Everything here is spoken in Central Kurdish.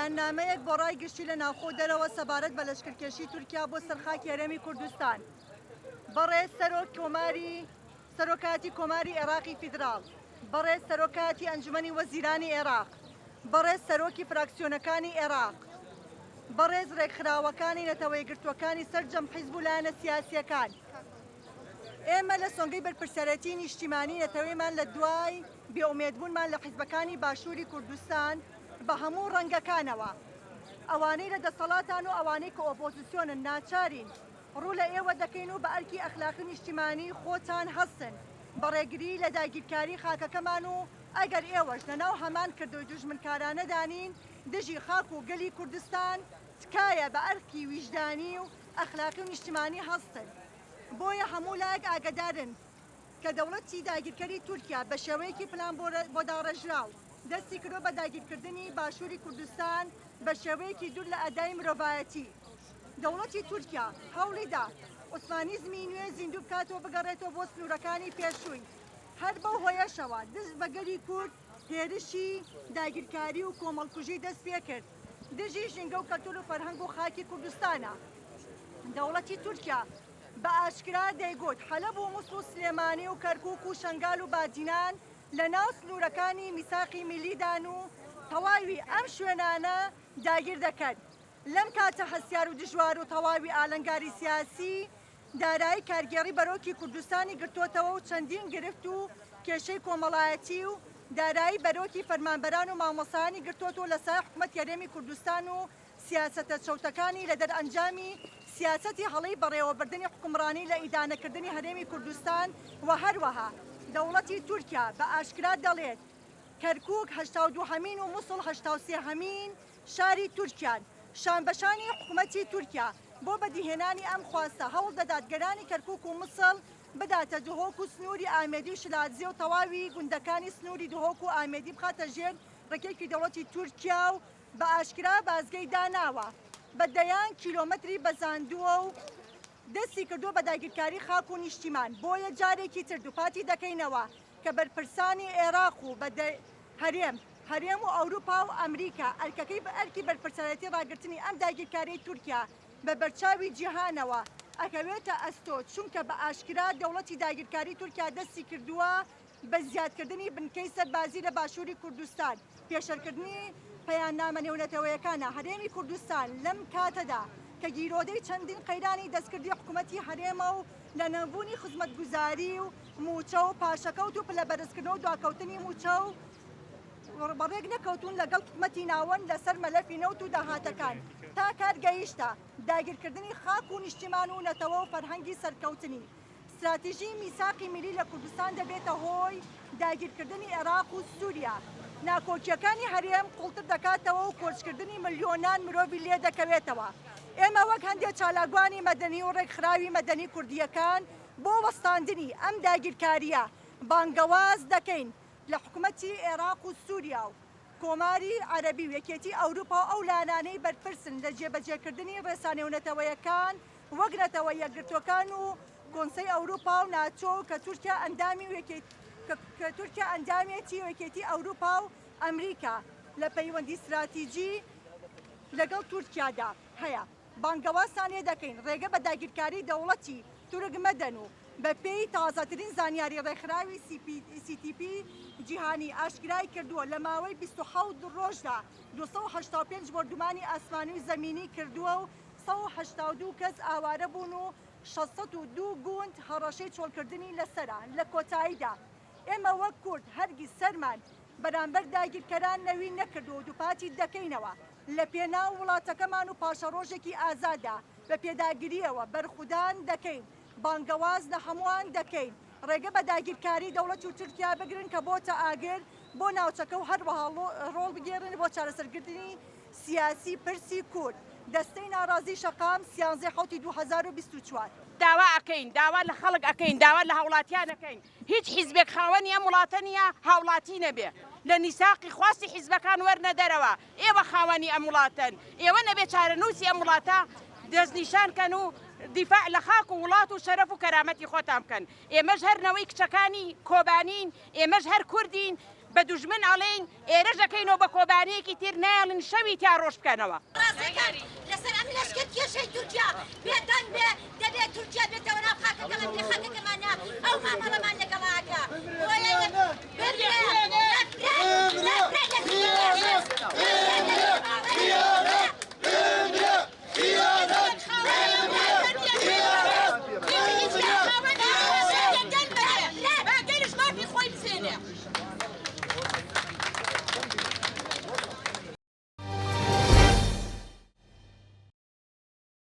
پایاننامەیەک بۆ ڕایگەشتی لە ناوخۆ دەرەوە سەبارەت بە لەشکرکێشی تورکیا بۆ سەرخاکی هەرێمی کوردستان. بەڕێز سەرۆکاتی کۆماری عێراقی فیدراڵ، بەڕێز سەرۆکاتی ئەنجومەنی وەزیرانی عێراق، بەڕێز سەرۆکی فراکسیۆنەکانی عێراق، بەڕێز ڕێکخراوەکانی نەتەوە یەکگرتووەکانی سەرجەم حیزب و لایەنە سیاسیەکان، ئێمە لە سۆنگەی بەرپرسەرەتی نیشتیمانی نەتەوەیمان لە دوای بێئومێدبوونمان لە حیزبەکانی باشووری کوردستان بە هەموو ڕەنگەکانەوە، ئەوانەی لە دەسەڵاتان و ئەوانەی کە ئۆپۆزیسیۆنن ناچارین ڕوو لە ئێوە دەکەین و بە ئەرکی ئەخلاقی نیشتیمانی خۆتان هەستن بە ڕێگری لە داگیرکاری خاکەکەمان و ئەگەر ئێوەش لەناو هەمان کردەوەی دوژمنکارانەدانین دژی خاک و گەلی کوردستان تکایە بە ئەرکی ویژدانی و ئەخلاقی و نیشتیمانی هەستن. بۆیە هەموو لایەک ئاگدارن کە دەوڵەتی داگیرکەری تورکیا بە شێوەیەکی پلان بۆ داڕێژراو دەستی کردو بە داگیرکردنی باشووری کوردستان بە شێوەیەکی دوور لە ئەدای مرۆڤایەتی. دەوڵەتی تورکیا هەوڵیدا عوسمانیزمی نوێ زیندوو بکاتەوە بگەڕێتەوە بۆ سنوورەکانی پێشووی. هەر بەو هۆیەشەوە دژ بە گەلی کورد هێرشی داگیرکاری و کۆمەڵکوژی دەست پێ کرد. دژی ژینگە و کەلتور و فەرهەنگ و خاکی کوردستانە. دەوڵەتی تورکیا بە ئاشکرا دەیگوت حەلەب و مووسڵ و سلێمانی و کەرکووک و شەنگال و بادینان لە ناو سنوورەکانی میساقی میلیدان و تەواوی ئەم شوێنانە داگیر دەکەن. لەم کاتە هەستیار و دژوار و تەواوی ئالەنگاری سیاسی دارایی کارگێڕی بەرۆکی کوردستانی گرتوتەوە و چەندین گرفت و کێشەی کۆمەڵایەتی و دارایی بەرۆکی فەرمانبەران و مامۆسانی گرتوتەوە لە سای حکوومەت یاریێمی کوردستان و سیاسەتە چەوتەکانی لە دەرئەنجامی سیاسەتی هەڵەی بەڕێوەبردننی حکومڕانی لە ئیدانەکردنی هەرێمی کوردستان و هەروەها دەوڵەتی تورکیا بە ئاشکرا دەڵێت کەرکووک 82 و مووسڵ 83 شاری تورکیان شانبەشانی حکوومەتی تورکیا بۆ بەدیهێنانی ئەم خواستە هەوڵ دەدات گەرانی کەرکووک و مووسڵ بداتە دهۆک و سنووری ئامێدی و شلاتزیە و تەواوی گوندەکانی سنووری دهۆک و ئامێدی بخاتە ژێر ڕێکێکی دەوڵەتی تورکیا و بە ئاشکرا بازگەی داناوە بە دەیان کیلۆمەتری بەزاندووە و دەستی کردو بە داگیرکاری خاک و نیشتیمان. بۆیە جارێکی تر دووپاتی دەکەینەوە کە بەرپرسانی عێراق و بە هەرێم و ئەوروپا و ئەمریکا ئەرکەکەی بە ئەرکی بەرپرسەرەتی ڕاگررتنی ئەم داگیرکاری تورکیا بە بەرچاوی جیهانەوە ئەکەوێتە ئەستۆ چونکە بە ئاشکرا دەوڵەتی داگیرکاری تورکیا دەستی کردووە بە زیادکردنی بنکەی سەربازی لە باشووری کوردستان پێشەرکردنی پەیامنامە نێونەتەوەیەکانە هەرێمی کوردستان لەم کاتەدا کە گیرۆدەی چەندین قەیرانی دەستکردی حکوومەتی هەرێمە و لە نەبوونی خزمەتگوزاری و موچە و پاشەکەوت و پلە بەرزکردن و دواکەوتنی موچە و بەڕێک نەکەوتون لەگەڵ حکوومەتی ناوەند لەسەر مەلەفی نەوت و داهاتەکان تا کار گەیشتە داگیرکردنی خاک و نیشتیمان و نەتەوە و فەرهەنگی سەرکەوتنی. استراتیژی میساقی میلی لە کوردستان دەبێتە هۆی داگیرکردنی عێراق و سووریا. ناکۆکیەکانی هەرێم قوڵتر دەکاتەوە و کۆچکردنی ملیۆنان مرۆڤی لێ دەکەوێتەوە. ئێمە وەک هەندێک چالاکوانی مەدەنی و ڕێکخراوی مەدەنی کوردیەکان بۆ وەستاندنی ئەم داگیرکاریە بانگەواز دەکەین لە حکوومەتی عێراق و سووریا و کۆماری عەرەبی و یەکێتی ئەوروپا و ئەو لانانەی بەرپرسن لە جێبەجێکردنی ڕێسانێونەتەوەیەکان وەک نەتەوە یەکگرتوەکان و کۆنسەی ئەوروپا و ناچۆ کە تورکیا ئەندامێتی و یەکێتی ئەوروپا و ئەمریکا لە پەیوەندی استراتیژی لەگەڵ تورکیادا هەیە. بانگەوازتانێ دەکەین ڕێگە بە داگیرکاری دەوڵەتی تورکمەدەن و بە پێی تازەترین زانیاری ڕێکخراوی CTP جیهانی ئاشکرای کردووە لە ماوەی 27 ڕۆژدا 285 بردومانی ئاسمانی و زەمینی کردووە و 182 کەس ئاوارە بوون و 602 گوند هەڕەشەی چۆڵکردنی لەسەرا. لە کۆتاییدا ئێمە وەک کورد هەرگیز سەرمان بەرامبەر داگیرکەران نەوی نەکردو و دووپاتی دەکەینەوە لە پێناو وڵاتەکەمان و پاشە ڕۆژێکی ئازادا بە پێداگیریەوە بەرخودان دەکەین بانگەواز لە هەمووان دەکەین ڕێگە بە داگیرکاری دەوڵەت و تورکیا بگرن کە بۆتە ئاگر بۆ ناوچەکە و هەروەها ڕۆڵ بگێڕن بۆ چارەسەرکردنی سیاسی پرسی کورد. دەستەی ناڕازی شەقام 13/2024 داوا ئەەکەین داوا لە خەڵک ئەەکەین داوا لە هاوڵاتیان ئەەکەین هیچ حیزبێک خاوەنی ئەم وڵاتە نیە هاوڵاتی نەبێ لە نیساقی خواستی حیزبەکان وەرنە دەرەوە ئێوە خاوەنی ئەم وڵاتن ئێوە نەبێ چارەنووسی ئەم وڵاتە دەستنیشانکەن و دیفاع لە خاک و وڵات و شەرەف و کەرامەتی خۆتان بکەن. ئێمەش هەرنەوەی کچەکانی کۆبانین ئێمەش هەر کوردین بە دوژمن ئەڵێن ئێرەژەکەینەوە بە کۆبانەیەکی تر نایڵن شەوی تا ڕۆژ بکەنەوە لەسەر ئەم لەشکر کێشەی تورکیا